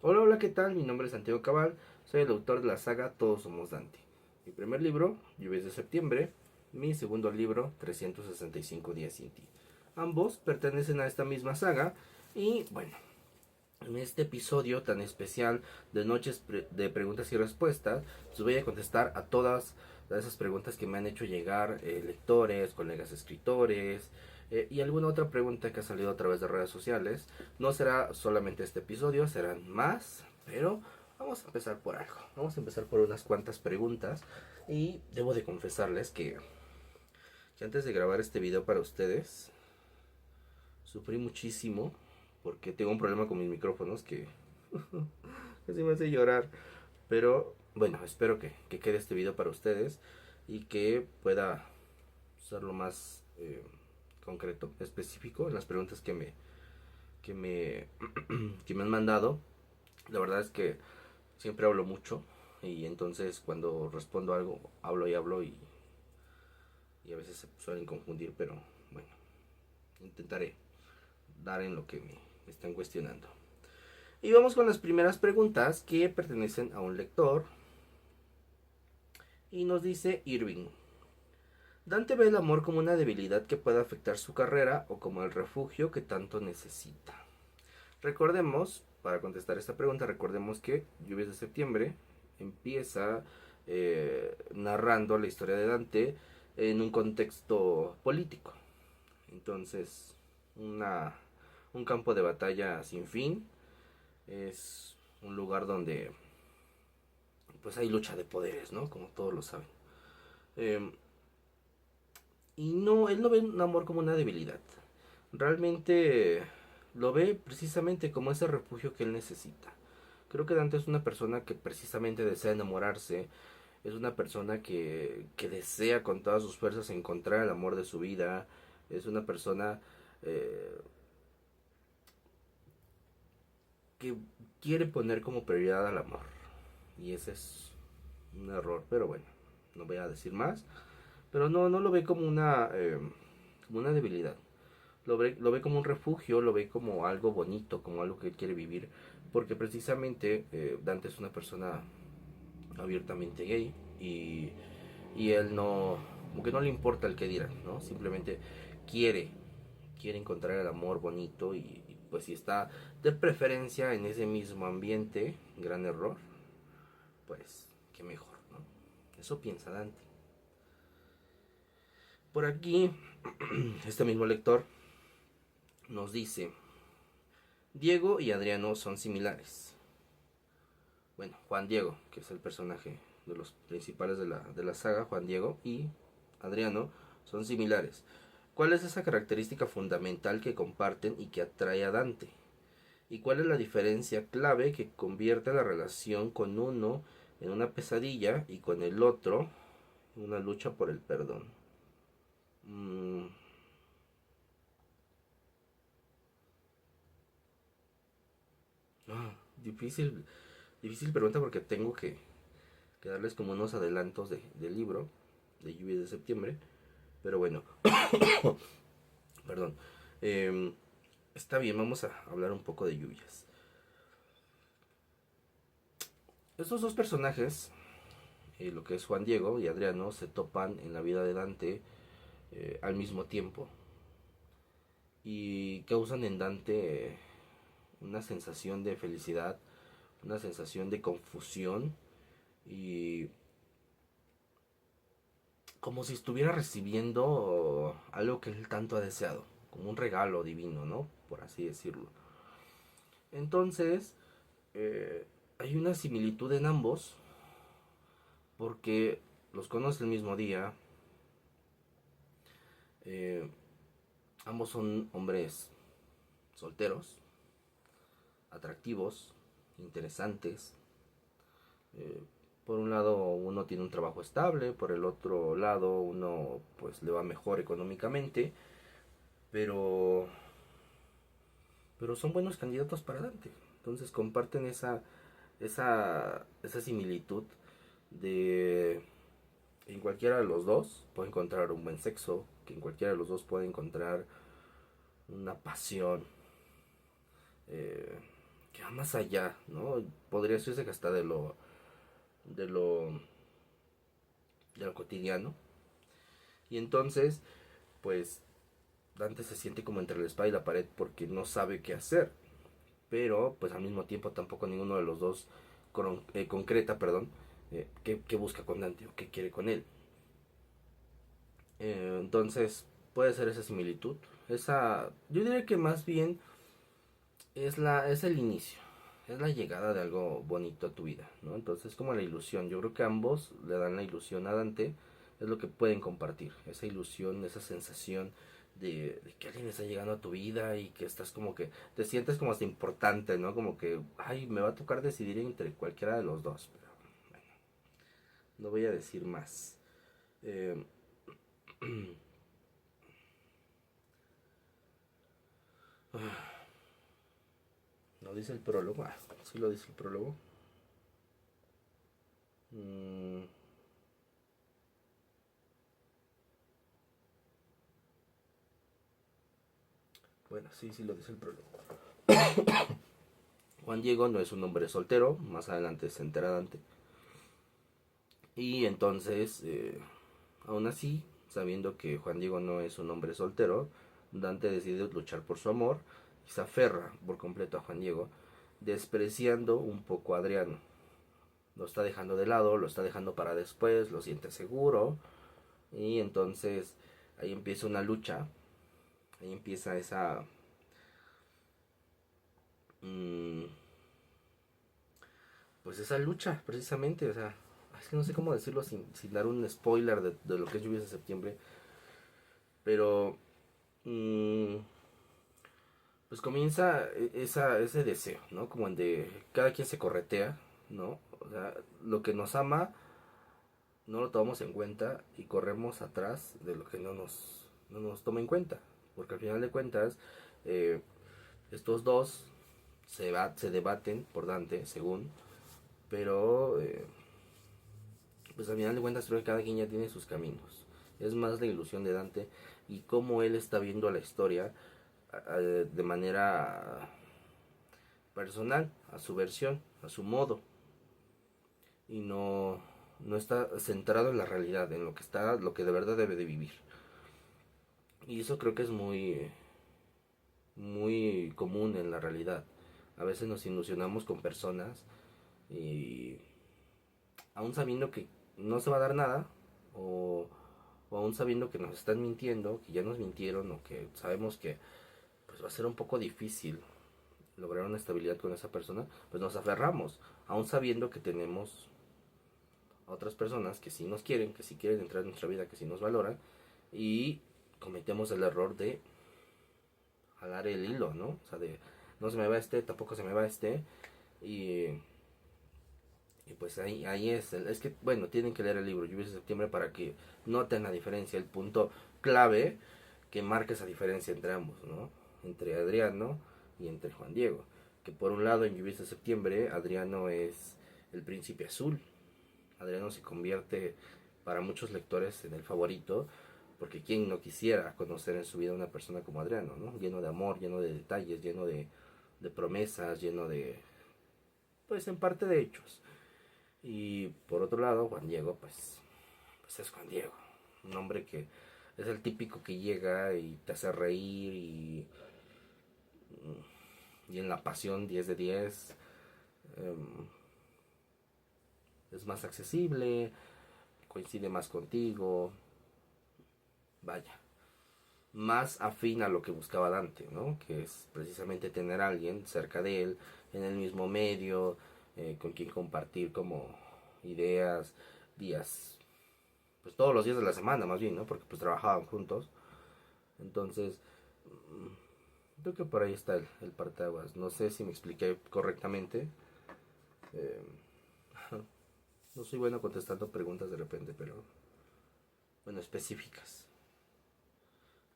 Hola, hola, ¿qué tal? Mi nombre es Santiago Cabal, soy el autor de la saga Todos somos Dante. Mi primer libro, Lluvias de Septiembre, mi segundo libro, 365 días sin ti. Ambos pertenecen a esta misma saga y bueno, en este episodio tan especial de de preguntas y respuestas, les voy a contestar a todas esas preguntas que me han hecho llegar lectores, colegas escritores y alguna otra pregunta que ha salido a través de redes sociales. No será solamente este episodio, serán más, pero vamos a empezar por algo. Vamos a empezar por unas cuantas preguntas y debo de confesarles que antes de grabar este video para ustedes, sufrí muchísimo porque tengo un problema con mis micrófonos que casi me hace llorar. Pero bueno, espero que quede este video para ustedes y que pueda ser lo más concreto, específico en las preguntas que me, que me han mandado. La verdad es que siempre hablo mucho y entonces cuando respondo algo hablo y a veces se suelen confundir, pero bueno, intentaré dar en lo que me están cuestionando. Y vamos con las primeras preguntas que pertenecen a un lector. Y nos dice Irving: Dante ve el amor como una debilidad que puede afectar su carrera o como el refugio que tanto necesita. Recordemos, para contestar esta pregunta, recordemos que Lluvias de Septiembre empieza narrando la historia de Dante en un contexto político. Entonces, una, un campo de batalla sin fin, es un lugar donde pues hay lucha de poderes, ¿no? Como todos lo saben. Eh, y no, él no ve un amor como una debilidad. Realmente lo ve precisamente como ese refugio que él necesita. Creo que Dante es una persona que precisamente desea enamorarse. Es una persona que desea con todas sus fuerzas encontrar el amor de su vida. Es una persona eh, que quiere poner como prioridad al amor. Y ese es un error, pero bueno, no voy a decir más. Pero no, no lo ve como una debilidad. Lo ve como un refugio, lo ve como algo bonito, como algo que él quiere vivir, porque precisamente Dante es una persona abiertamente gay y él no, como que no le importa el que dirán, ¿no? Simplemente quiere, quiere encontrar el amor bonito y pues si está de preferencia en ese mismo ambiente, gran error, pues qué mejor, ¿no? Eso piensa Dante. Por aquí, este mismo lector nos dice: Diego y Adriano son similares. Bueno, Juan Diego, que es el personaje de los principales de la saga, Juan Diego y Adriano, son similares. ¿Cuál es esa característica fundamental que comparten y que atrae a Dante? ¿Y cuál es la diferencia clave que convierte la relación con uno en una pesadilla y con el otro en una lucha por el perdón? Mm, difícil, difícil pregunta porque tengo que darles como unos adelantos del libro de Lluvia de Septiembre. Pero bueno, perdón. Eh, Está bien, vamos a hablar un poco de lluvias. Estos dos personajes, lo que es Juan Diego y Adriano, se topan en la vida de Dante al mismo tiempo y causan en Dante una sensación de felicidad, una sensación de confusión y como si estuviera recibiendo algo que él tanto ha deseado, como un regalo divino, ¿no? Por así decirlo. Entonces, hay una similitud en ambos porque los conoce el mismo día. eh, Ambos son hombres solteros, atractivos, interesantes. Eh, por un lado uno tiene un trabajo estable, por el otro lado uno pues le va mejor económicamente, pero son buenos candidatos para Dante. Entonces comparten esa similitud de en cualquiera de los dos puede encontrar un buen sexo, que en cualquiera de los dos puede encontrar una pasión, eh, que va más allá, ¿no? Podría decirse que hasta de lo, de lo cotidiano. Y entonces, pues, Dante se siente como entre la espada y la pared porque no sabe qué hacer. Pero, pues al mismo tiempo tampoco ninguno de los dos concreta, perdón, qué busca con Dante o qué quiere con él. Entonces, puede ser esa similitud. Yo diría que más bien es el inicio, es la llegada de algo bonito a tu vida, ¿no? Entonces, como la ilusión, yo creo que ambos le dan la ilusión a Dante, es lo que pueden compartir, esa ilusión, esa sensación de que alguien está llegando a tu vida y que estás como que te sientes como hasta importante, ¿no? Como que, ay, me va a tocar decidir entre cualquiera de los dos, pero bueno, no voy a decir más. Eh, ¿No dice el prólogo? Ah, sí lo dice el prólogo. Mm, bueno, sí, sí lo dice el prólogo. Juan Diego no es un hombre soltero, más adelante se entera Dante. Y entonces, aún así, sabiendo que Juan Diego no es un hombre soltero, Dante decide luchar por su amor y se aferra por completo a Juan Diego, despreciando un poco a Adriano. Lo está dejando de lado, lo está dejando para después, lo siente seguro. Y entonces ahí empieza una lucha, ahí empieza mmm, pues esa lucha, precisamente, o sea, es que no sé cómo decirlo sin dar un spoiler de lo que es Lluvias de Septiembre, pero mmm, pues comienza ese deseo, ¿no? Como en de cada quien se corretea, ¿no? O sea, lo que nos ama no lo tomamos en cuenta y corremos atrás de lo que no nos toma en cuenta, porque al final de cuentas, eh, estos dos se debaten por Dante, según, pero pues al final de cuentas creo que cada quien ya tiene sus caminos. Es más la ilusión de Dante y cómo él está viendo la historia de manera personal, a su versión, a su modo, y no está centrado en la realidad, en lo que de verdad debe de vivir. Y eso creo que es muy común en la realidad. A veces nos ilusionamos con personas y aún sabiendo que no se va a dar nada, o, o aún sabiendo que nos están mintiendo, que ya nos mintieron, o que sabemos que pues va a ser un poco difícil lograr una estabilidad con esa persona, pues nos aferramos, aún sabiendo que tenemos otras personas que sí nos quieren, que sí quieren entrar en nuestra vida, que sí nos valoran, y cometemos el error de jalar el hilo, ¿no? O sea, de no se me va este, tampoco se me va este, y y pues ahí es que, bueno, tienen que leer el libro Lluvias de Septiembre para que noten la diferencia, el punto clave que marca esa diferencia entre ambos, ¿no? Entre Adriano y entre Juan Diego. Que por un lado en Lluvias de Septiembre, Adriano es el príncipe azul. Adriano se convierte para muchos lectores en el favorito, porque quien no quisiera conocer en su vida una persona como Adriano, ¿no? Lleno de amor, lleno de detalles, lleno de promesas, lleno de, pues en parte de hechos. Y por otro lado, Juan Diego, pues es Juan Diego. Un hombre que es el típico que llega y te hace reír y en la pasión 10 de 10. Um, es más accesible, coincide más contigo, vaya, más afín a lo que buscaba Dante, ¿no? Que es precisamente tener a alguien cerca de él, en el mismo medio, con quien compartir como ideas, días, pues todos los días de la semana más bien, ¿no? Porque pues trabajaban juntos. Entonces, creo que por ahí está el parteaguas. No sé si me expliqué correctamente. Eh, no soy bueno contestando preguntas de repente, pero bueno, específicas.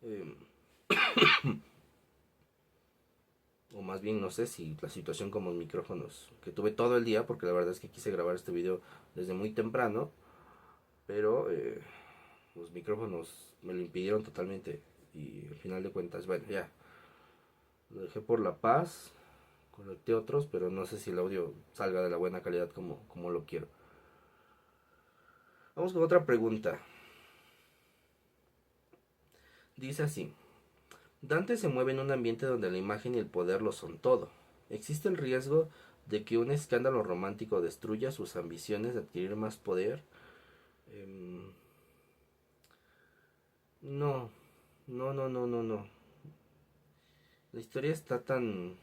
Eh, o más bien no sé si la situación con los micrófonos que tuve todo el día, porque la verdad es que quise grabar este video desde muy temprano, pero los micrófonos me lo impidieron totalmente y al final de cuentas, bueno, ya lo dejé por la paz, conecté otros, pero no sé si el audio salga de la buena calidad como lo quiero. Vamos con otra pregunta. Dice así: Dante se mueve en un ambiente donde la imagen y el poder lo son todo. ¿Existe el riesgo de que un escándalo romántico destruya sus ambiciones de adquirir más poder? Em, no, no. La historia está tan,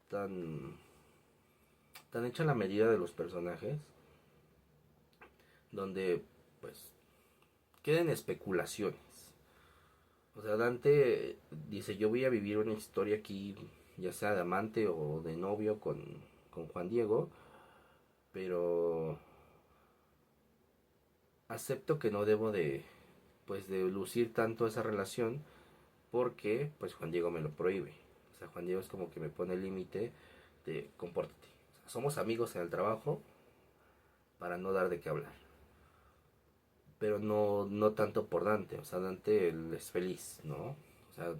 tan hecha a la medida de los personajes, donde pues queden especulaciones. O sea, Dante dice, yo voy a vivir una historia aquí, ya sea de amante o de novio con Juan Diego, pero acepto que no debo de lucir tanto esa relación porque pues Juan Diego me lo prohíbe. O sea, Juan Diego es como que me pone el límite de compórtate. O sea, somos amigos en el trabajo para no dar de qué hablar. Pero no tanto por Dante. O sea, Dante él es feliz, ¿no? O sea,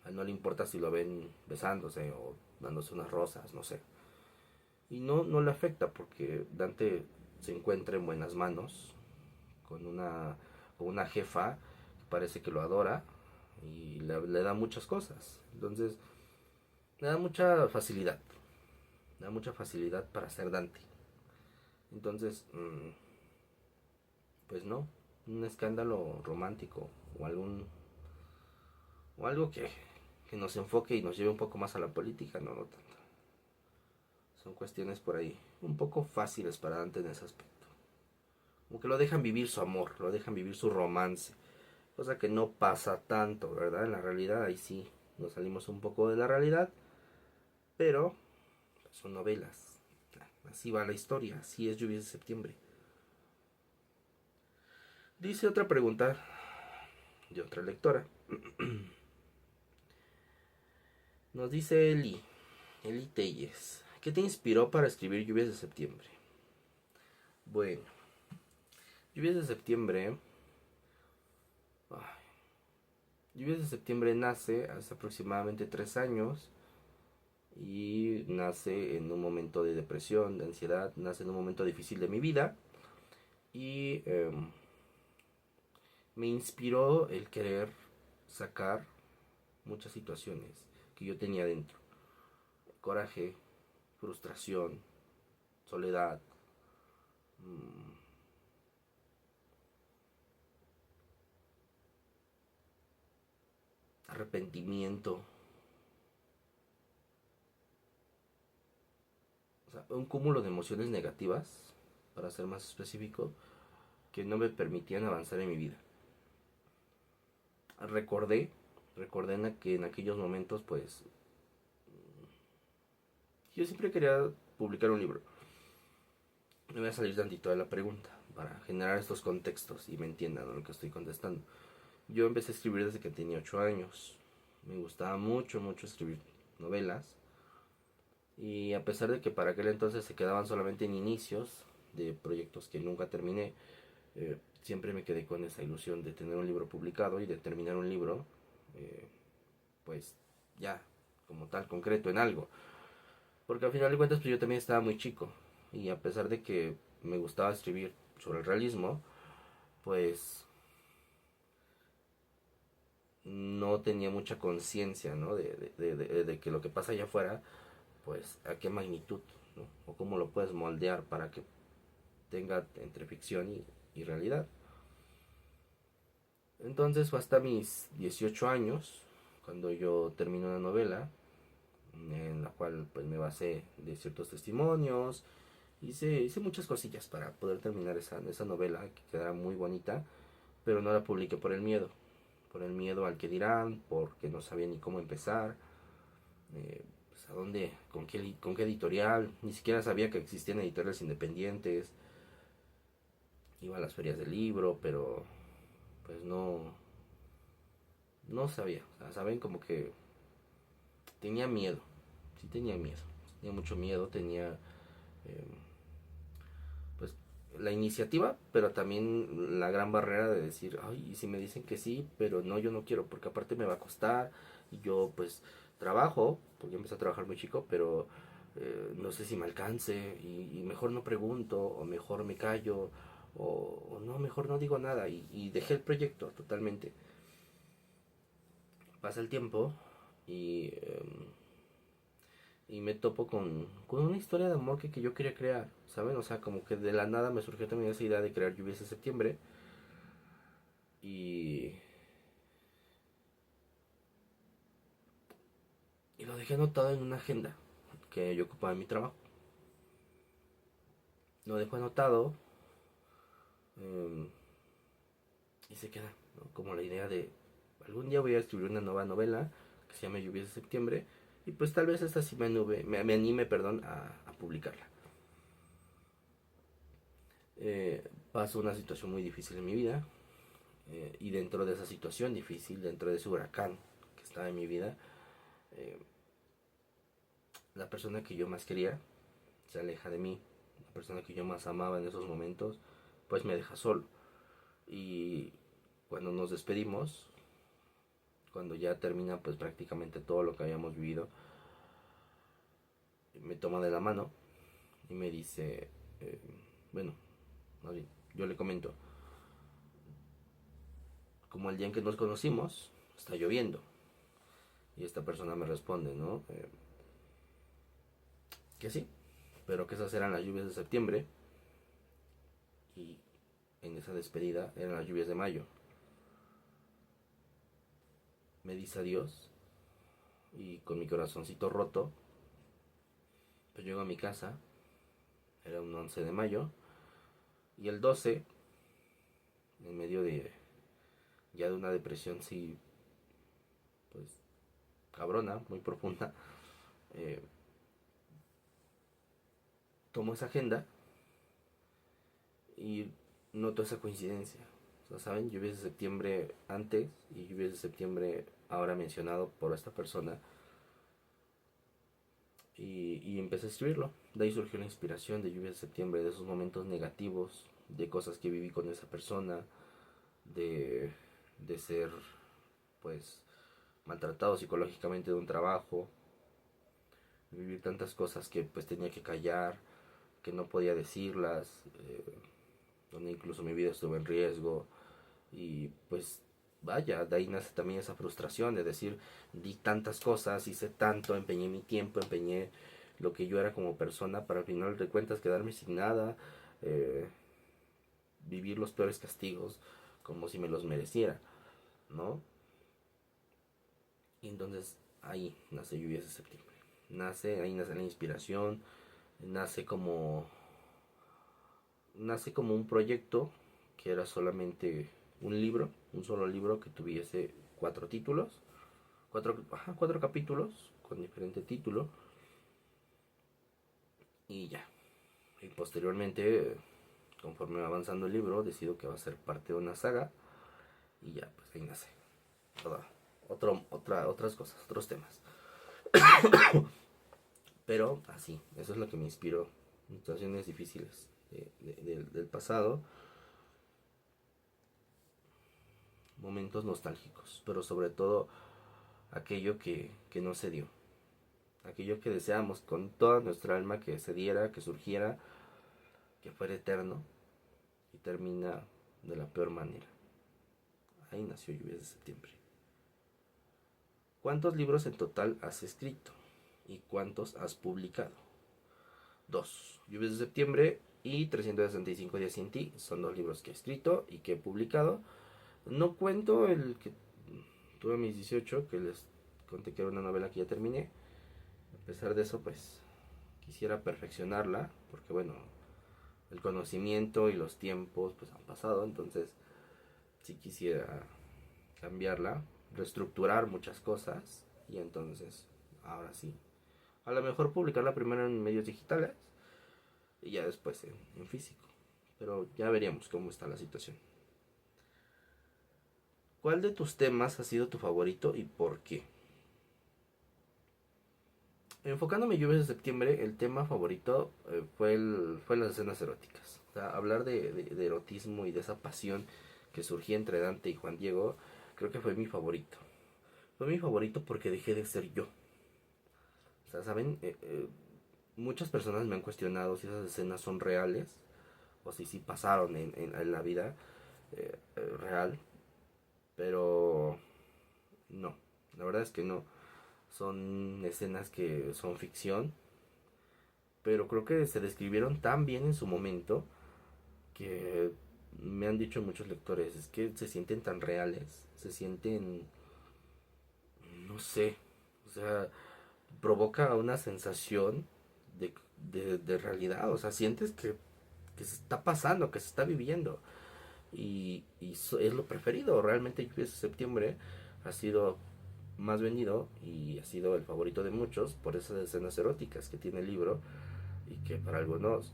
a él no le importa si lo ven besándose o dándose unas rosas, no sé. Y no le afecta porque Dante se encuentra en buenas manos con una jefa que parece que lo adora y le da muchas cosas. Entonces, le da mucha facilidad. Le da mucha facilidad para ser Dante. Entonces, pues no, un escándalo romántico o algo que nos enfoque y nos lleve un poco más a la política, no tanto. Son cuestiones por ahí un poco fáciles para Dante en ese aspecto. Como que lo dejan vivir su amor, lo dejan vivir su romance. Cosa que no pasa tanto, ¿verdad? En la realidad ahí sí nos salimos un poco de la realidad, pero pues, son novelas. Así va la historia, así es Lluvias de Septiembre. Dice otra pregunta de otra lectora. Nos dice Eli Telles. ¿Qué te inspiró para escribir Lluvias de Septiembre? Bueno, Lluvias de Septiembre. Lluvias de Septiembre nace hace aproximadamente 3 años y nace en un momento de depresión, de ansiedad, nace en un momento difícil de mi vida y me inspiró el querer sacar muchas situaciones que yo tenía dentro. Coraje, frustración, soledad, arrepentimiento, o sea, un cúmulo de emociones negativas, para ser más específico, que no me permitían avanzar en mi vida. Recordé, que en aquellos momentos, pues, yo siempre quería publicar un libro. Me voy a salir tantito de la pregunta para generar estos contextos y me entiendan lo que estoy contestando. Yo empecé a escribir desde que tenía 8 años. Me gustaba mucho escribir novelas. Y a pesar de que para aquel entonces se quedaban solamente en inicios de proyectos que nunca terminé, siempre me quedé con esa ilusión de tener un libro publicado y de terminar un libro, eh, pues ya, como tal, concreto en algo. Porque al final de cuentas, pues yo también estaba muy chico. Y a pesar de que me gustaba escribir sobre el realismo, pues no tenía mucha conciencia, ¿no? De que lo que pasa allá afuera, pues a qué magnitud, ¿no? O cómo lo puedes moldear para que tenga entre ficción y realidad. Entonces fue hasta mis 18 años cuando yo terminé una novela en la cual pues me basé de ciertos testimonios, hice muchas cosillas para poder terminar esa novela que quedara muy bonita, pero no la publiqué por el miedo al que dirán, porque no sabía ni cómo empezar, pues a dónde, con qué editorial, ni siquiera sabía que existían editoriales independientes, iba a las ferias del libro, pero pues no sabía, o sea, saben como que tenía miedo, sí tenía mucho miedo, tenía eh, pues la iniciativa, pero también la gran barrera de decir, ay, y si me dicen que sí, pero no, yo no quiero, porque aparte me va a costar, y yo pues trabajo porque empecé a trabajar muy chico, pero no sé si me alcance y mejor no pregunto o mejor me callo o no, mejor no digo nada y dejé el proyecto totalmente. Pasa el tiempo y, y me topo con una historia de amor que yo quería crear, ¿saben? O sea, como que de la nada me surgió también esa idea de crear Lluvias de Septiembre y, y lo dejé anotado en una agenda que yo ocupaba en mi trabajo. Lo dejo anotado eh, y se queda, ¿no? Como la idea de algún día voy a escribir una nueva novela que se llama Lluvias de Septiembre y pues tal vez esta sí me anime, perdón, a publicarla. Paso una situación muy difícil en mi vida y dentro de esa situación difícil, dentro de ese huracán que estaba en mi vida, eh, la persona que yo más quería se aleja de mí, la persona que yo más amaba en esos momentos, pues me deja solo. Y cuando nos despedimos, cuando ya termina pues prácticamente todo lo que habíamos vivido, me toma de la mano y me dice, eh, bueno, yo le comento, como el día en que nos conocimos, está lloviendo. Y esta persona me responde, ¿no? Que sí, pero que esas eran las lluvias de septiembre y en esa despedida eran las lluvias de mayo. Me dice adiós y con mi corazoncito roto, pues llego a mi casa, era un 11 de mayo, y el 12, en medio de ya de una depresión, sí, pues cabrona, muy profunda, eh, tomo esa agenda y noto esa coincidencia. O sea, ¿saben? Lluvias de septiembre antes y lluvias de septiembre ahora mencionado por esta persona. Y empecé a escribirlo. De ahí surgió la inspiración de Lluvias de Septiembre, de esos momentos negativos, de cosas que viví con esa persona, de, de ser, pues, maltratado psicológicamente de un trabajo, de vivir tantas cosas que pues tenía que callar, que no podía decirlas, donde incluso mi vida estuvo en riesgo y pues vaya, de ahí nace también esa frustración de decir, di tantas cosas, hice tanto, empeñé mi tiempo, empeñé lo que yo era como persona para al final de cuentas quedarme sin nada, eh, vivir los peores castigos como si me los mereciera, ¿no? Y entonces ahí nace Lluvias de Septiembre. Ahí nace la inspiración, nace como, nace como un proyecto que era solamente un libro, un solo libro que tuviese 4 títulos, cuatro capítulos con diferente título y ya. Y posteriormente, conforme va avanzando el libro, decido que va a ser parte de una saga y ya, pues ahí nace otras cosas, otros temas. Pero así, eso es lo que me inspiró en situaciones difíciles del pasado, momentos nostálgicos, pero sobre todo aquello que no se dio, aquello que deseamos con toda nuestra alma que se diera, que surgiera, que fuera eterno y termina de la peor manera. Ahí nació Lluvias de Septiembre. ¿Cuántos libros en total has escrito? ¿Y cuántos has publicado? 2. Lluvias de Septiembre y 365 días sin ti. Son 2 libros que he escrito y que he publicado. No cuento el que tuve a mis 18, que les conté que era una novela que ya terminé. A pesar de eso, pues quisiera perfeccionarla, porque bueno, el conocimiento y los tiempos pues han pasado, entonces sí quisiera cambiarla, reestructurar muchas cosas y entonces ahora sí, a lo mejor publicarla primero en medios digitales y ya después en físico, pero ya veríamos cómo está la situación. ¿Cuál de tus temas ha sido tu favorito y por qué? Enfocándome en Lluvias de Septiembre, el tema favorito fue las escenas eróticas. O sea, hablar de erotismo y de esa pasión que surgía entre Dante y Juan Diego, creo que fue mi favorito. Fue mi favorito porque dejé de ser yo. O sea, ¿saben? Muchas personas me han cuestionado si esas escenas son reales o si sí pasaron en la vida real, pero no, la verdad es que no. Son escenas que son ficción, pero creo que se describieron tan bien en su momento que me han dicho muchos lectores, es que se sienten tan reales, se sienten, no sé, o sea, provoca una sensación de realidad, o sea, sientes que se está pasando, que se está viviendo. Es lo preferido. Realmente Lluvias de Septiembre ha sido más vendido y ha sido el favorito de muchos por esas escenas eróticas que tiene el libro y que para algunos,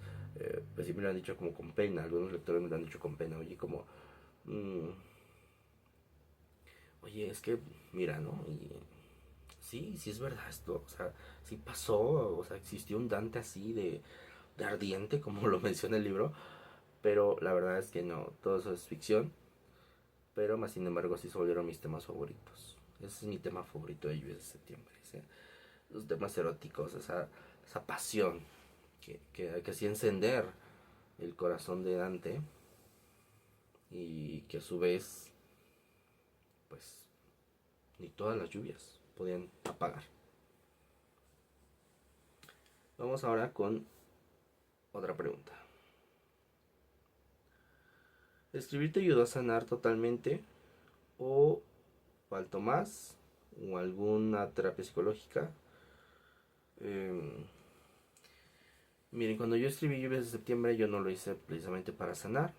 pues sí me lo han dicho como con pena, algunos lectores me lo han dicho con pena, oye, como, mm, oye, es que, mira, ¿no? Y sí, sí es verdad esto, o sea, sí pasó, o sea, existió un Dante así de ardiente, como lo menciona el libro, pero la verdad es que no, todo eso es ficción, pero más sin embargo sí se volvieron mis temas favoritos. Ese es mi tema favorito de Lluvias de Septiembre, ¿sí? Los temas eróticos, esa pasión que hacía encender el corazón de Dante y que a su vez, pues, ni todas las lluvias podían apagar. Vamos ahora con otra pregunta. ¿Escribir te ayudó a sanar totalmente o faltó más? ¿O alguna terapia psicológica? Eh, Miren, cuando yo escribí Lluvias de Septiembre yo no lo hice precisamente para sanar.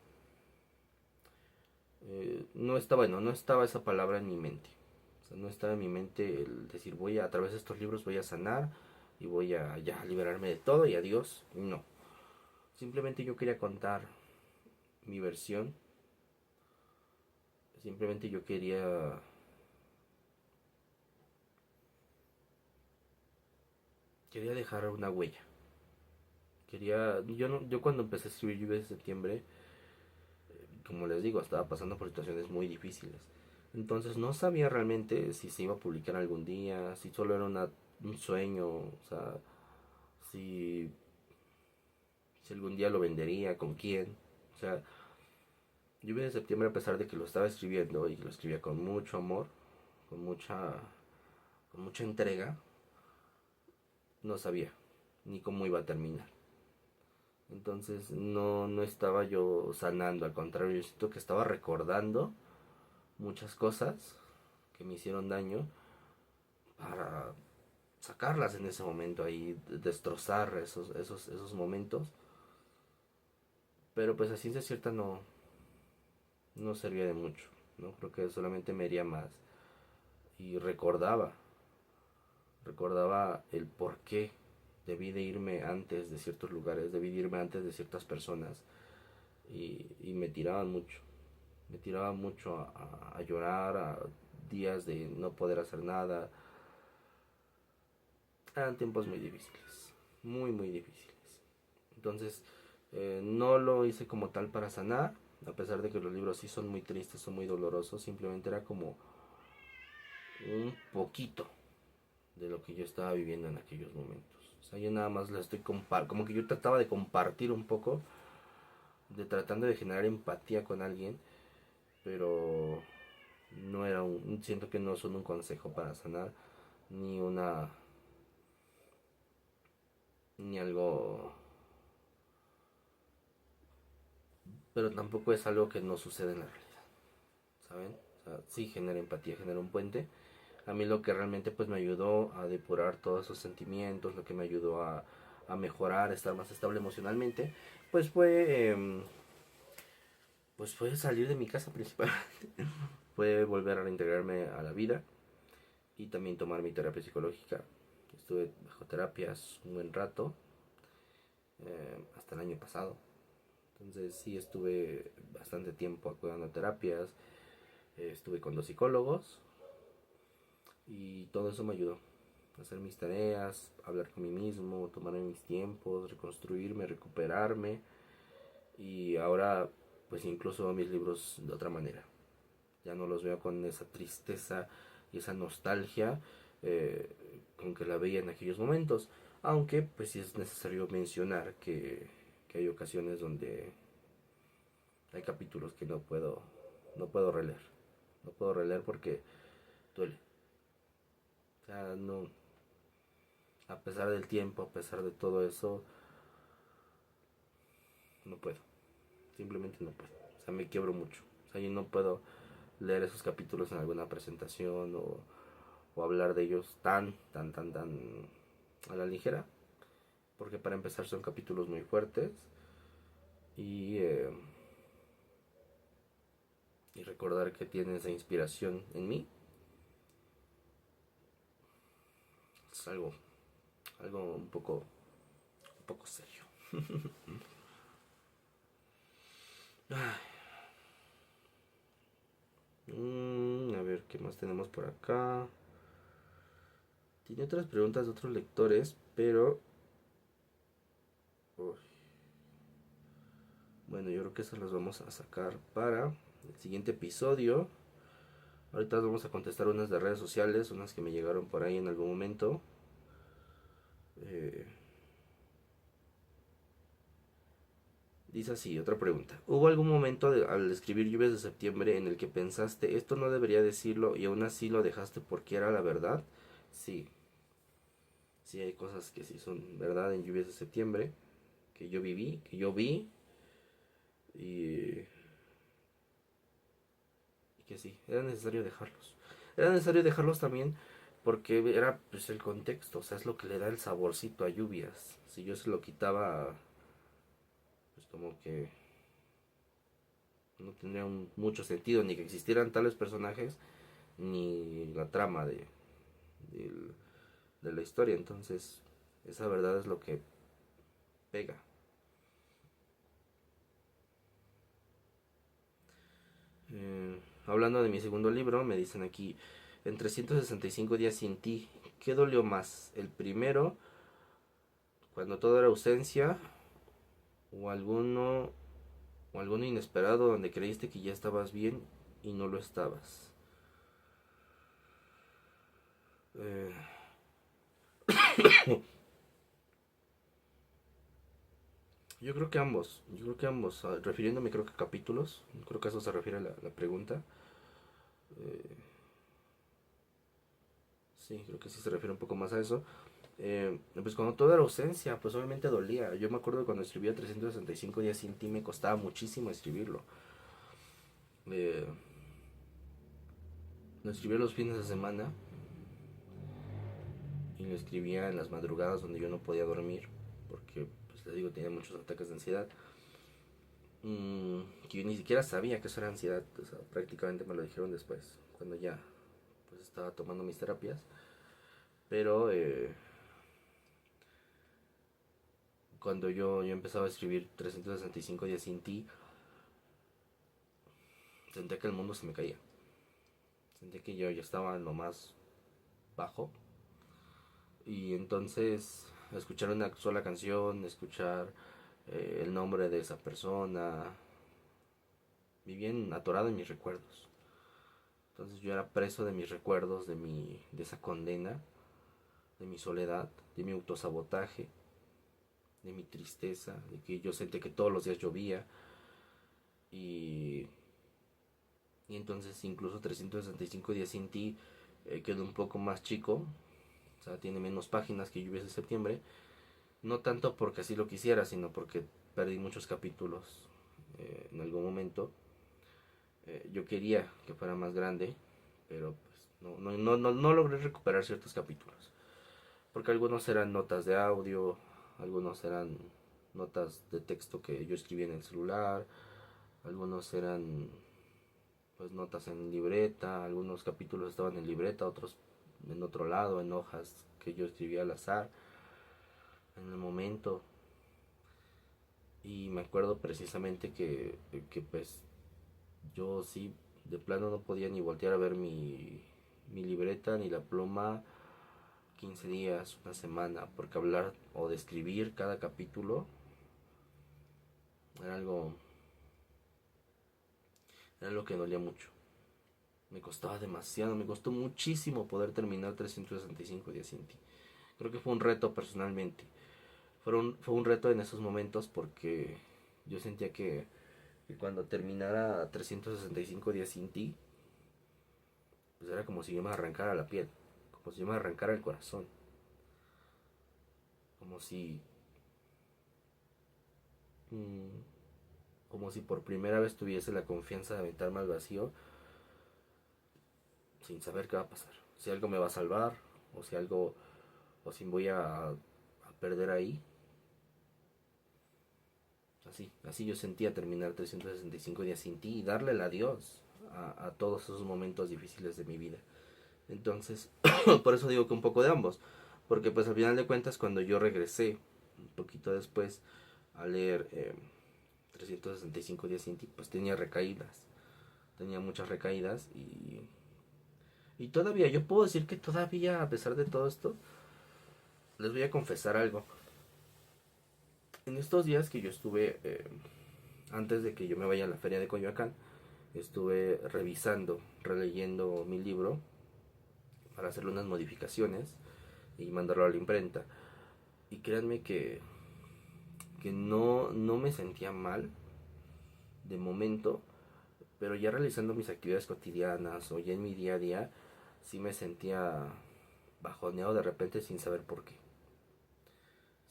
No estaba, bueno, no estaba esa palabra en mi mente. O sea, no estaba en mi mente el decir voy a través de estos libros voy a sanar y voy a ya liberarme de todo y adiós. No. Simplemente yo quería contar mi versión. Simplemente yo quería dejar una huella. Yo cuando empecé a escribir Lluvias de Septiembre, como les digo, estaba pasando por situaciones muy difíciles. Entonces no sabía realmente si se iba a publicar algún día, si solo era un sueño, o sea, si, si algún día lo vendería, con quién. O sea, Lluvia de Septiembre, a pesar de que lo estaba escribiendo y que lo escribía con mucho amor, con mucha, con mucha entrega, no sabía ni cómo iba a terminar. Entonces no estaba yo sanando, al contrario, yo siento que estaba recordando muchas cosas que me hicieron daño para sacarlas en ese momento ahí, destrozar esos momentos. Pero pues a ciencia cierta no servía de mucho, ¿no? Creo que solamente me haría más. Y recordaba el por qué debí de irme antes de ciertos lugares, debí de irme antes de ciertas personas. Y me tiraban mucho a llorar, a días de no poder hacer nada. Eran tiempos muy difíciles, muy difíciles. Entonces, no lo hice como tal para sanar, a pesar de que los libros sí son muy tristes, son muy dolorosos, simplemente era como un poquito de lo que yo estaba viviendo en aquellos momentos. O sea, yo nada más la estoy como que yo trataba de compartir un poco, de tratando de generar empatía con alguien, pero no era siento que no son un consejo para sanar, ni una, ni algo, pero tampoco es algo que no sucede en la realidad, ¿saben? O sea, sí genera empatía, genera un puente. A mí lo que realmente pues me ayudó a depurar todos esos sentimientos, lo que me ayudó a mejorar, a estar más estable emocionalmente, pues fue salir de mi casa principalmente. Fue volver a reintegrarme a la vida y también tomar mi terapia psicológica. Estuve bajo terapias un buen rato, hasta el año pasado. Entonces sí estuve bastante tiempo acudiendo a terapias, estuve con 2 psicólogos y todo eso me ayudó a hacer mis tareas, hablar con mí mismo, tomarme mis tiempos, reconstruirme, recuperarme y ahora pues incluso veo mis libros de otra manera. Ya no los veo con esa tristeza y esa nostalgia, eh, con que la veía en aquellos momentos. Aunque pues sí es necesario mencionar que hay ocasiones donde hay capítulos que no puedo releer. No puedo releer porque duele. O sea, no, a pesar del tiempo, a pesar de todo eso, no puedo. Simplemente no puedo. O sea, me quiebro mucho. O sea, yo no puedo leer esos capítulos en alguna presentación o hablar de ellos tan a la ligera. Porque para empezar son capítulos muy fuertes. Y, eh, y recordar que tiene esa inspiración en mí es algo un poco serio. A ver, ¿qué más tenemos por acá? Tiene otras preguntas de otros lectores, pero... Uy, bueno, yo creo que esas las vamos a sacar para el siguiente episodio. Ahorita vamos a contestar unas de redes sociales, unas que me llegaron por ahí en algún momento. Eh, Dice así, otra pregunta. ¿Hubo algún momento al escribir Lluvias de Septiembre en el que pensaste, esto no debería decirlo y aún así lo dejaste porque era la verdad? Sí, sí hay cosas que sí son verdad en Lluvias de Septiembre, que yo viví, que yo vi y, y que sí, era necesario dejarlos. Era necesario dejarlos también porque era pues el contexto, o sea, es lo que le da el saborcito a Lluvias. Si yo se lo quitaba, pues como que no tendría mucho sentido ni que existieran tales personajes ni la trama de, de la historia. Entonces, esa verdad es lo que pega. Hablando de mi segundo libro, me dicen aquí, en 365 días sin ti, ¿qué dolió más? ¿El primero, cuando todo era ausencia, o alguno inesperado donde creíste que ya estabas bien y no lo estabas? Eh, yo creo que ambos, refiriéndome creo que a capítulos, creo que a eso se refiere la pregunta. Eh, sí, creo que sí se refiere un poco más a eso. Pues cuando toda era ausencia, pues obviamente dolía. Yo me acuerdo que cuando escribía 365 días sin ti me costaba muchísimo escribirlo. Eh, lo escribía los fines de semana y lo escribía en las madrugadas donde yo no podía dormir, porque, pues les digo, tenía muchos ataques de ansiedad. Que yo ni siquiera sabía que eso era ansiedad, o sea, prácticamente me lo dijeron después, cuando ya pues estaba tomando mis terapias. Pero cuando yo empezaba a escribir 365 días sin ti, sentía que el mundo se me caía. Sentía que yo ya estaba en lo más bajo. Y entonces escuchar una sola canción, escuchar el nombre de esa persona, vivía atorado en mis recuerdos. Entonces yo era preso de mis recuerdos, de esa condena, de mi soledad, de mi autosabotaje, de mi tristeza, de que yo sentía que todos los días llovía. Y, y entonces incluso 365 días sin ti quedó un poco más chico. O sea, tiene menos páginas que Lluvias de Septiembre. No tanto porque así lo quisiera, sino porque perdí muchos capítulos en algún momento. Yo quería que fuera más grande, pero pues no logré recuperar ciertos capítulos. Porque algunos eran notas de audio, algunos eran notas de texto que yo escribía en el celular, algunos eran pues notas en libreta, algunos capítulos estaban en libreta, otros en otro lado, en hojas que yo escribía al azar, en el momento. Y me acuerdo precisamente que pues yo sí, de plano no podía ni voltear a ver mi libreta ni la pluma 15 días, una semana, porque hablar o describir cada capítulo era algo, era algo que dolía mucho. Me costaba demasiado, me costó muchísimo poder terminar 365 días sin ti. Creo que fue un reto personalmente. Fue un reto en esos momentos porque yo sentía que cuando terminara 365 días sin ti, pues era como si yo me arrancara la piel, como si yo me arrancara el corazón, como si, mm, como si por primera vez tuviese la confianza de aventarme al vacío sin saber qué va a pasar. Si algo me va a salvar o si algo, o si voy a perder ahí. Así yo sentía terminar 365 días sin ti y darle el adiós a todos esos momentos difíciles de mi vida. Entonces, por eso digo que un poco de ambos. Porque pues al final de cuentas cuando yo regresé, un poquito después, a leer 365 días sin ti, pues tenía recaídas. Tenía muchas recaídas y todavía, yo puedo decir que todavía, a pesar de todo esto, les voy a confesar algo. En estos días que yo estuve, antes de que yo me vaya a la feria de Coyoacán, estuve revisando, releyendo mi libro para hacerle unas modificaciones y mandarlo a la imprenta. Y créanme que no me sentía mal de momento, pero ya realizando mis actividades cotidianas o ya en mi día a día, sí me sentía bajoneado de repente sin saber por qué.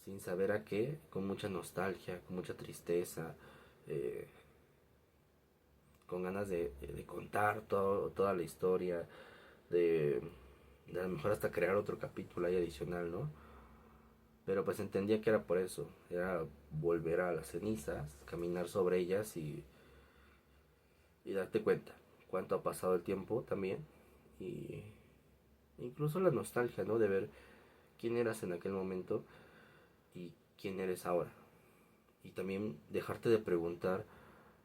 Sin saber a qué, con mucha nostalgia, con mucha tristeza, eh, con ganas de contar toda la historia, de, de a lo mejor hasta crear otro capítulo ahí adicional, ¿no? Pero pues entendía que era por eso, era volver a las cenizas, caminar sobre ellas y darte cuenta cuánto ha pasado el tiempo también y incluso la nostalgia, ¿no? De ver quién eras en aquel momento y quién eres ahora. Y también dejarte de preguntar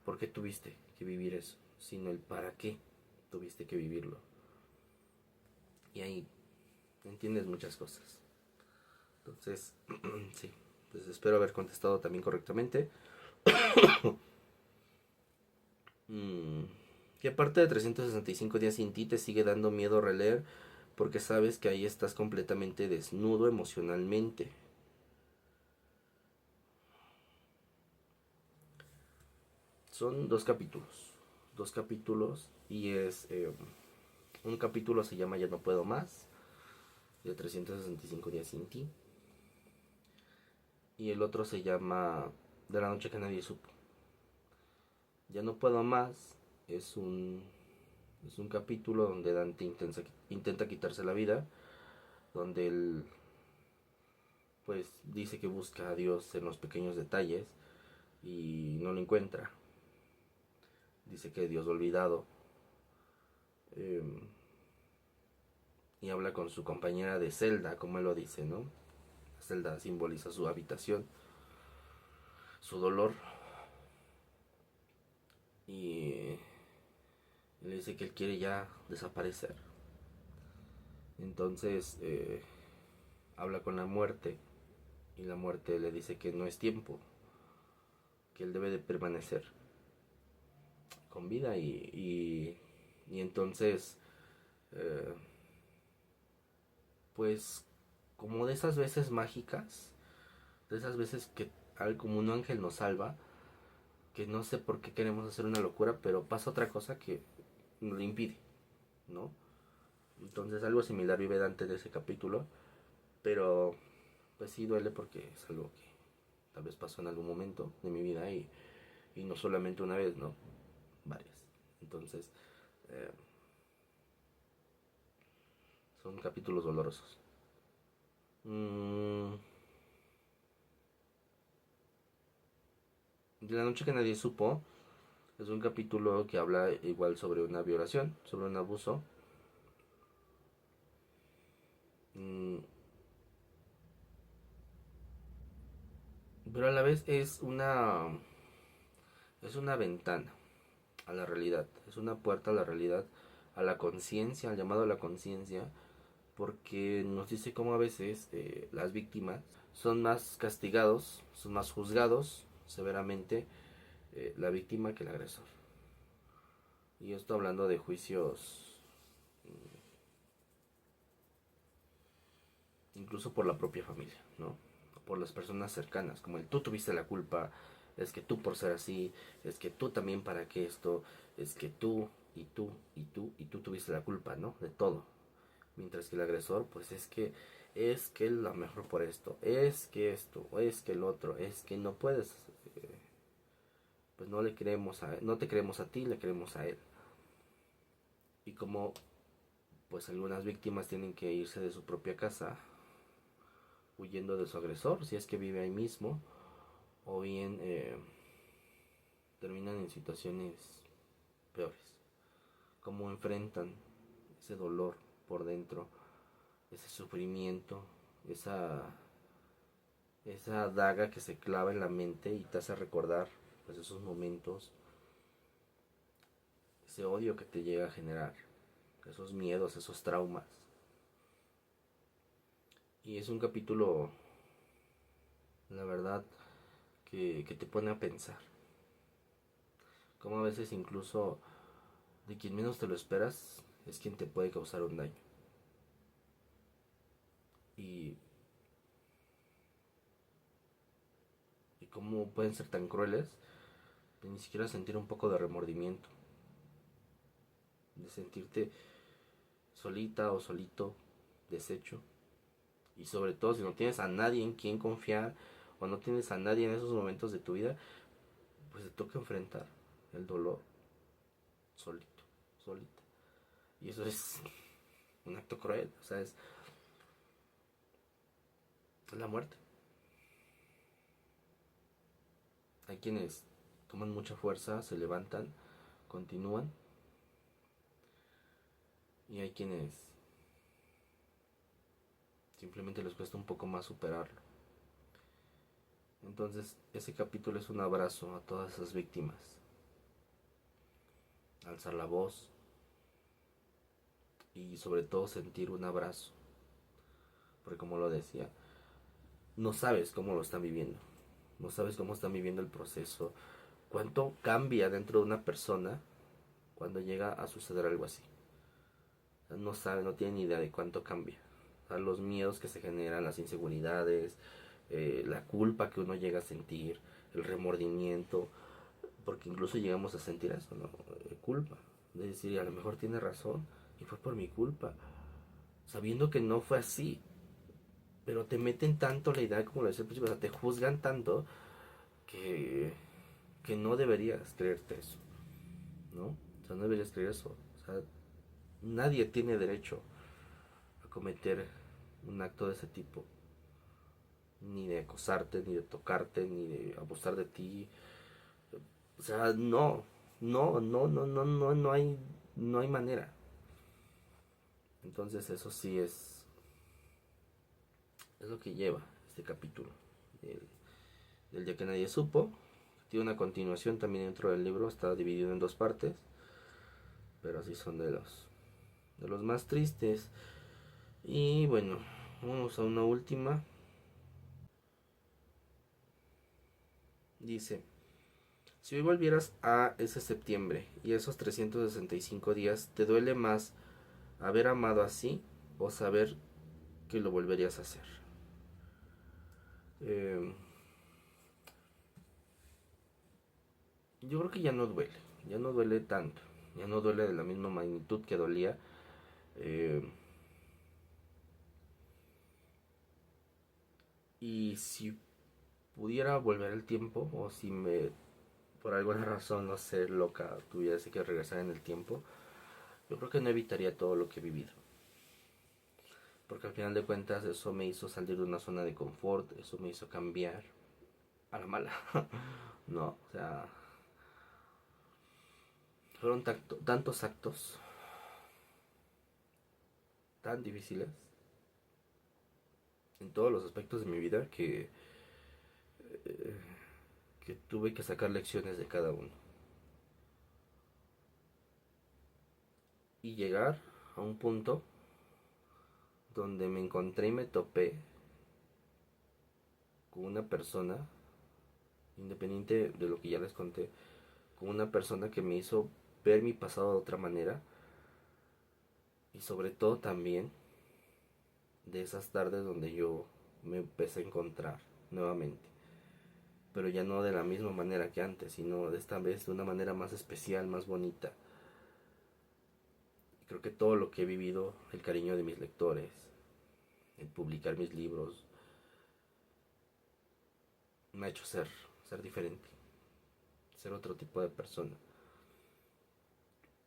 por qué tuviste que vivir eso, sino el para qué tuviste que vivirlo. Y ahí entiendes muchas cosas. Entonces, sí, pues espero haber contestado también correctamente. ¿Qué parte de 365 días sin ti te sigue dando miedo releer? Porque sabes que ahí estás completamente desnudo emocionalmente. Son dos capítulos. Dos capítulos y es... un capítulo se llama Ya no puedo más, de 365 días sin ti. Y el otro se llama De la noche que nadie supo. Ya no puedo más es un capítulo donde Dante intenta quitarse la vida, donde él pues dice que busca a Dios en los pequeños detalles y no lo encuentra. Dice que Dios lo ha olvidado. Eh, y habla con su compañera de celda, como él lo dice, ¿no? La celda simboliza su habitación, su dolor. Y le dice que él quiere ya desaparecer. Entonces habla con la muerte y la muerte le dice que no es tiempo, que él debe de permanecer con vida y entonces eh, pues como de esas veces mágicas, de esas veces que como un ángel nos salva, que no sé por qué queremos hacer una locura, pero pasa otra cosa que nos lo impide, ¿no? Entonces algo similar vive Dante de ese capítulo, pero pues sí duele porque es algo que tal vez pasó en algún momento de mi vida y no solamente una vez, ¿no? Varias. Entonces, eh, son capítulos dolorosos. Mm, de la noche que nadie supo es un capítulo que habla igual sobre una violación, sobre un abuso. Mm, pero a la vez es una ventana a la realidad, es una puerta a la realidad, a la conciencia, al llamado a la conciencia, porque nos dice cómo a veces las víctimas son más castigados, son más juzgados severamente la víctima que el agresor. Y esto hablando de juicios incluso por la propia familia, ¿no? Por las personas cercanas, como el tú tuviste la culpa, es que tú por ser así, es que tú también para que esto, es que tú y tú y tú y tú tuviste la culpa, ¿no? De todo. Mientras que el agresor, pues es que lo mejor por esto, es que esto, o es que el otro, es que no puedes, pues no le creemos no te creemos a ti, le creemos a él. Y como pues algunas víctimas tienen que irse de su propia casa huyendo de su agresor, si es que vive ahí mismo, o bien terminan en situaciones peores. Cómo enfrentan ese dolor por dentro, ese sufrimiento, esa, esa daga que se clava en la mente y te hace recordar pues, esos momentos, ese odio que te llega a generar, esos miedos, esos traumas. Y es un capítulo, la verdad, que te pone a pensar. Como a veces incluso de quien menos te lo esperas es quien te puede causar un daño. Y, y cómo pueden ser tan crueles de ni siquiera sentir un poco de remordimiento. De sentirte solita o solito, deshecho. Y sobre todo si no tienes a nadie en quien confiar o no tienes a nadie en esos momentos de tu vida, pues te toca enfrentar el dolor solito, solita. Y eso es un acto cruel, o sea, es la muerte. Hay quienes toman mucha fuerza, se levantan, continúan, y hay quienes simplemente les cuesta un poco más superarlo. Entonces, ese capítulo es un abrazo a todas esas víctimas. Alzar la voz y sobre todo sentir un abrazo. Porque como lo decía, no sabes cómo lo están viviendo. No sabes cómo están viviendo el proceso. Cuánto cambia dentro de una persona cuando llega a suceder algo así. O sea, no sabe, no tiene ni idea de cuánto cambia. O sea, los miedos que se generan, las inseguridades, la culpa que uno llega a sentir, el remordimiento, porque incluso llegamos a sentir eso, ¿no? Culpa. De decir, a lo mejor tiene razón y fue por mi culpa. Sabiendo que no fue así. Pero te meten tanto la idea, como lo decía al principio, o sea, te juzgan tanto que, que no deberías creerte eso, ¿no? O sea, no deberías creer eso. O sea, nadie tiene derecho a cometer un acto de ese tipo. Ni de acosarte, ni de tocarte, ni de abusar de ti. O sea, no hay manera. Entonces eso sí es lo que lleva este capítulo. El, del día que nadie supo. Tiene una continuación también dentro del libro, está dividido en dos partes, pero así son de los más tristes. Y bueno, vamos a una última. Dice, si hoy volvieras a ese septiembre y esos 365 días, ¿te duele más haber amado así o saber que lo volverías a hacer? Eh, yo creo que ya no duele tanto, ya no duele de la misma magnitud que dolía. Eh, y si pudiera volver el tiempo, o si me, por alguna razón, no sé, loca, tuviese que regresar en el tiempo, yo creo que no evitaría todo lo que he vivido. Porque al final de cuentas eso me hizo salir de una zona de confort, eso me hizo cambiar a la mala. No, o sea, fueron tantos actos tan difíciles en todos los aspectos de mi vida que tuve que sacar lecciones de cada uno. Y llegar a un punto donde me encontré y me topé con una persona, independiente de lo que ya les conté, con una persona que me hizo ver mi pasado de otra manera y sobre todo también de esas tardes donde yo me empecé a encontrar nuevamente, pero ya no de la misma manera que antes, sino de esta vez de una manera más especial, más bonita. Creo que todo lo que he vivido, el cariño de mis lectores, el publicar mis libros, me ha hecho ser diferente, ser otro tipo de persona.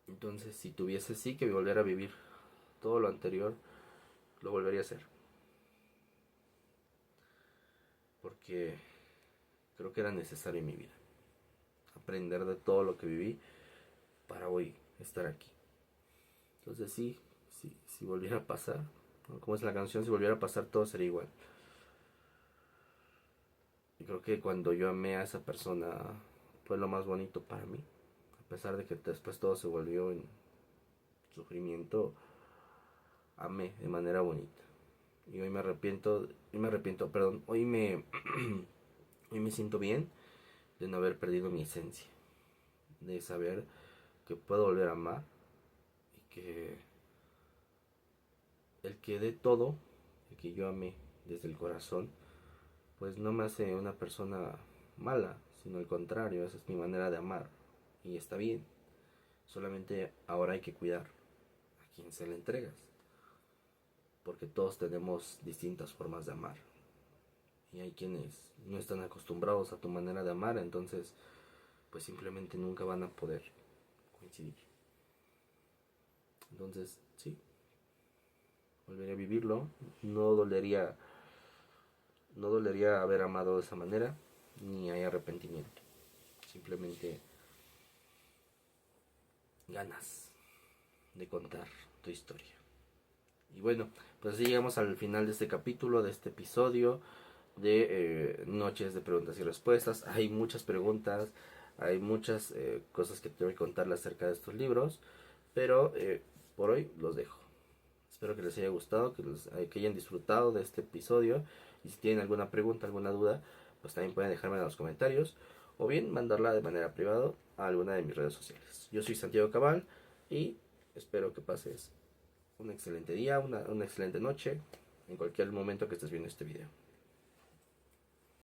Entonces, si tuviese sí que volver a vivir todo lo anterior, lo volvería a hacer. Porque creo que era necesario en mi vida. Aprender de todo lo que viví para hoy estar aquí. Entonces si volviera a pasar, ¿no? Como es la canción, si volviera a pasar todo sería igual. Y creo que cuando yo amé a esa persona fue lo más bonito para mí. A pesar de que después todo se volvió en sufrimiento, amé de manera bonita. Y hoy me siento bien de no haber perdido mi esencia, de saber que puedo volver a amar y que el que dé todo, el que yo amé desde el corazón, pues no me hace una persona mala, sino al contrario, esa es mi manera de amar y está bien. Solamente ahora hay que cuidar a quien se le entregas, porque todos tenemos distintas formas de amar y hay quienes no están acostumbrados a tu manera de amar, entonces pues simplemente nunca van a poder coincidir. Entonces, sí, volvería a vivirlo, no dolería no dolería haber amado de esa manera, ni hay arrepentimiento. Simplemente ganas de contar tu historia. Y bueno, pues así llegamos al final de este capítulo, de este episodio de Noches de Preguntas y Respuestas. Hay muchas preguntas, hay muchas cosas que tengo que contarles acerca de estos libros, pero por hoy los dejo. Espero que les haya gustado, que hayan disfrutado de este episodio. Y si tienen alguna pregunta, alguna duda, pues también pueden dejarme en los comentarios. O bien mandarla de manera privada a alguna de mis redes sociales. Yo soy Santiago Cabal y espero que pases un excelente día, una excelente noche, en cualquier momento que estés viendo este video.